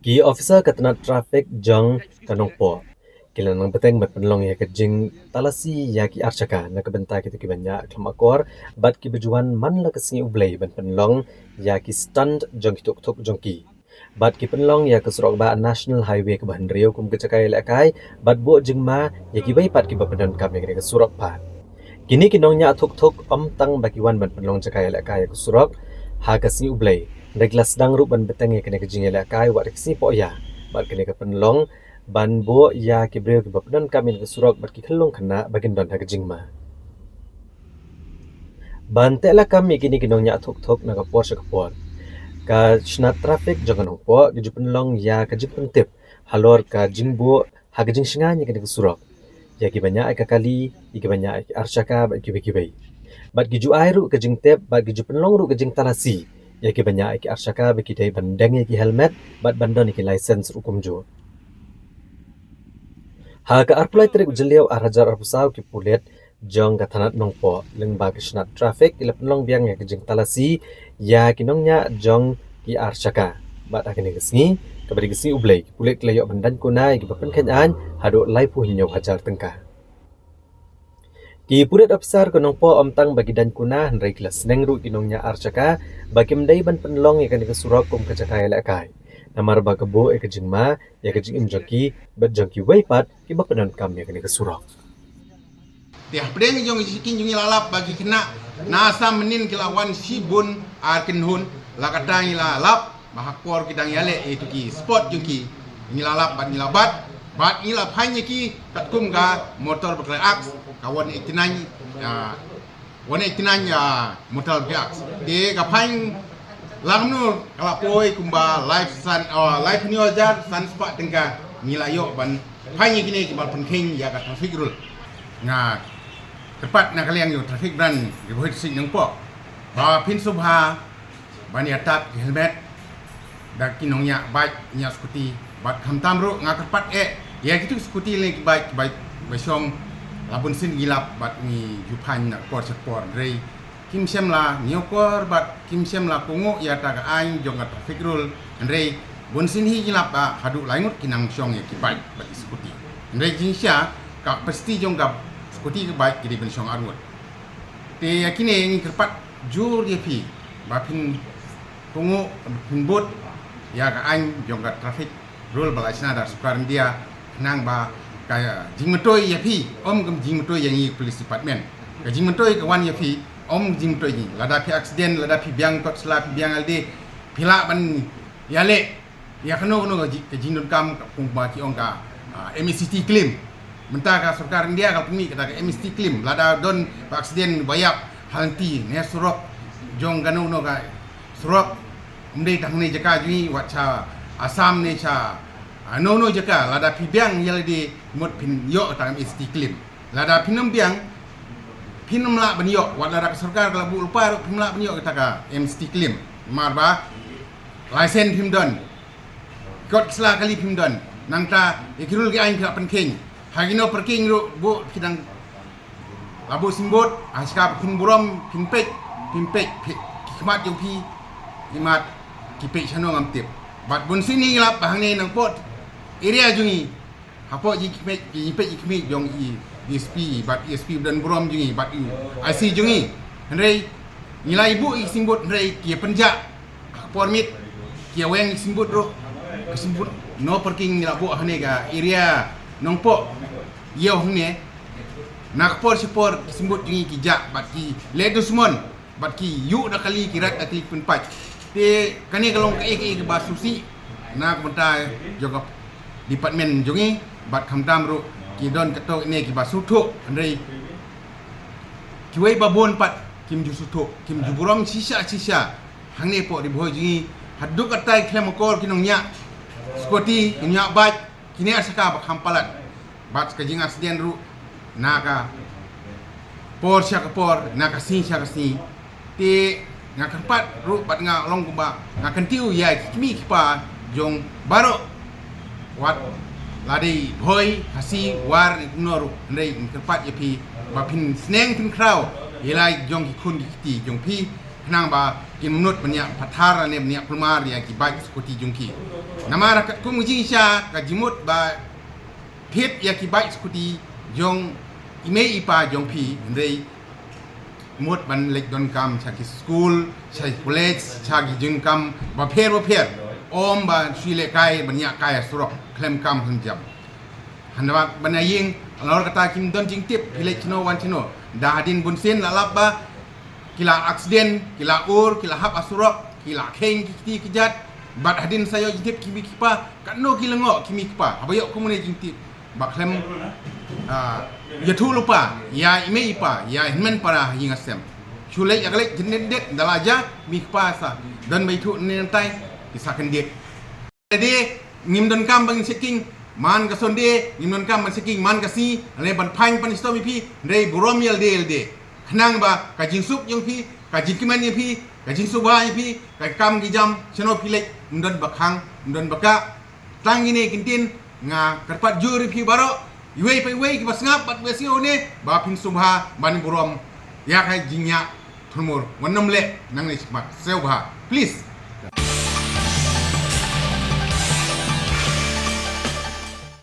Ki officer katanat traffic jang kanong po. Kila nang beteng bat penlong ya kejing talasi ya ki archaka na kabenta kita ki banya klamakor bat ki bejuan man la kesingi ublay ban penlong ya ki stand jang ki tuk tuk jang ki. Bat ki penlong ya ke surok ba national highway ke bahan riau kum kecakai lekai bat bo jeng ma ya ki bay pat ki bapedan kam ya ke surok pat. Kini kinongnya tuk-tuk om tang baki wan ban penlong cakai lek kai ku surok ha kasini ublay reglas dang ru ban beteng ya kene kejing lek kai wa reksi po ya bat kene ke penlong ban bo ya ki breu ki bapedan kamin ke surok bat ki khelong khana bagin don ha kejing ma ban tela kami kini kinongnya tuk-tuk na kapor sa kapor ka snat traffic jangan po gi penlong ya kejing pentip halor ka jingbo ha kejing singanya kene ke surok ya ki banyak ai kakali ki banyak ai archaka ba ki beki bai bat gi ju ai ru ke jing tep bat gi ju penlong ru ke jing talasi ya ki banyak ai ki archaka ba ki dai bandang ya ki helmet bat bandon ki license hukum jo ha ka arplai trik jeliau arajar arpusau ki pulet jong ka thanat nongpo leng ba kishnat traffic ila penlong biang ya ki jing talasi ya ki nongnya jong ki archaka bat akini kesni kabari gesi ublay pulet klayo bandan kunai ki bapen khan hado lai pu hinyo hajar tengka ki pulet officer konong po omtang bagi dan kuna hendrai kelas neng ru kinongnya archaka bagi mendai ban penlong ya kan ke surok kum kecaka ya lekai namar ba kebo e kejingma ya kejing imjoki bat jongki waipat ki bapenan kam ya kan ke surok Tiah pedeng jong sikin jungi lalap bagi kena nasa menin kilawan sibun arkin hun lakatang lalap mahakor kidang yale itu ki spot jungki ini lalap bat nilabat bat ilap hanya ki katkum ga motor berkelai aks kawan itinany wan itinany motor biaks de kapan langnu kalapoi kumba live sun live new jar sun spot tengka nilayo ban hanya kini kibal penking ya kat traffic rule nga tepat nak kalian yo traffic run di bawah sing nang po ba pin subha ban ya tap helmet dak kinongnya bike nya skuti bat hamtam ru nga tepat ya gitu skuti le bike besong labun sin gilap bat ni jupan nak por sekor rei kim sem la nyokor bat kim sem la pungu ya ta ain jong traffic rule rei bun sin hi gilap hadu laingut kinang syong ya ki bike bat skuti rei jinsya ka pasti jong ka skuti ke bike kiri ben syong arut te yakine ni kerpat jur ye pi ba pin pungu pin bot ya ka ain jong ka traffic rule balasna dar sukaran dia nang ba kaya jingmetoi ya pi om gam jingmetoi yang i police department ka jingmetoi ka wan ya pi om jingmetoi ni lada pi accident lada pi biang kot sla pi biang alde pila ban ya le ya kano ka jingdon kam ka pungba ki ongka MST claim mentah ka sarkar India ka pumi kata MST claim lada don pa accident bayap halti ne surok jong ganu no ka surok mdei tang ne jaka ji wacha asam ne cha no jaka lada pibiang yal di mot pin yo ta MST claim lada pinam biang pinam la ban yo wat lada sarkar ka bu lupa pinam la ban yo kata ka MST claim marba license pim don kot sla kali pim don nangta ikirul ki ain ka penking hagino parking ru bu kidang labu simbot aska pin burom pimpek kimat yo pi kimat kipek chano ngamtip bat bun sini lap bahang ni nang pot area jungi hapo ji kipek kimi jong i DSP bat ESP dan burom jungi bat IC jungi hendrei nilai ibu i simbot hendrei kia penjak permit kia weng simbot ru simbot no parking labu hane ga area nongpo yo hne nak por sepor simbut jungi ki jak bat ki ledusmon bat ki yu da kali kirat atli pun pat te kani kalong ke basusi nak bentai joga department jungi bat khamdam ru ki don kato ne ki basuto andrei kiwei babon pat kim jusuto kim juburom sisa hangne po di boy jungi haduk atai klemokor kinongnya skoti nya bat kini asaka bak hampalat bat kajing accident ru naka por naka sin ti ngaka pat ru bat nga long kumba ngaka tiu ya kimi kipa jong baro wat ladi boy kasi war noru ndai kerpat ya pi ba pin sneng pin kraw ilai jong ki kun ki ti jong pi kenang ba kin menut banyak pathara ne banyak pelmar ya ki baik seperti jungki nama rakat ku mujisha ka jimut ba pit ya ki baik seperti jong ime ipa jong pi ndei mut ban lek don kam cha ki school cha college cha ki jung kam ba pher om ba sile kai banyak kai surok klem kam hunjam hanwa banaying alor kata kim don jing tip pilek chino wan chino da hadin bun sen la labba kila aksiden kila kila hap asurok kila keng kiti kijat bat hadin sayo jitip kimi kipa kano kila ngok kimi kipa abayok kumune jing tip bak klem ya tu lupa ya ime ipa ya hinmen para hingasem chulek ya galek jenet det dalaja mi kipa sa dan bai tu nentai isakan det jadi ngim don kam bang seking man ka sonde ngim don kam man seking man ka si ale ban phang pan stomi pi rei burom yel de khnang ba ka jing sup yung pi ka jing kiman ye pi ka jing suba ye pi ka kam gi jam cheno pilek ndon bakhang ndon baka tangine kintin nga karpat juri pi baro iwei pai wei ki basngap bat besio ne ba pin subha ban burom ya ka jingnya thumur wanam le nang ne sikmat seubha please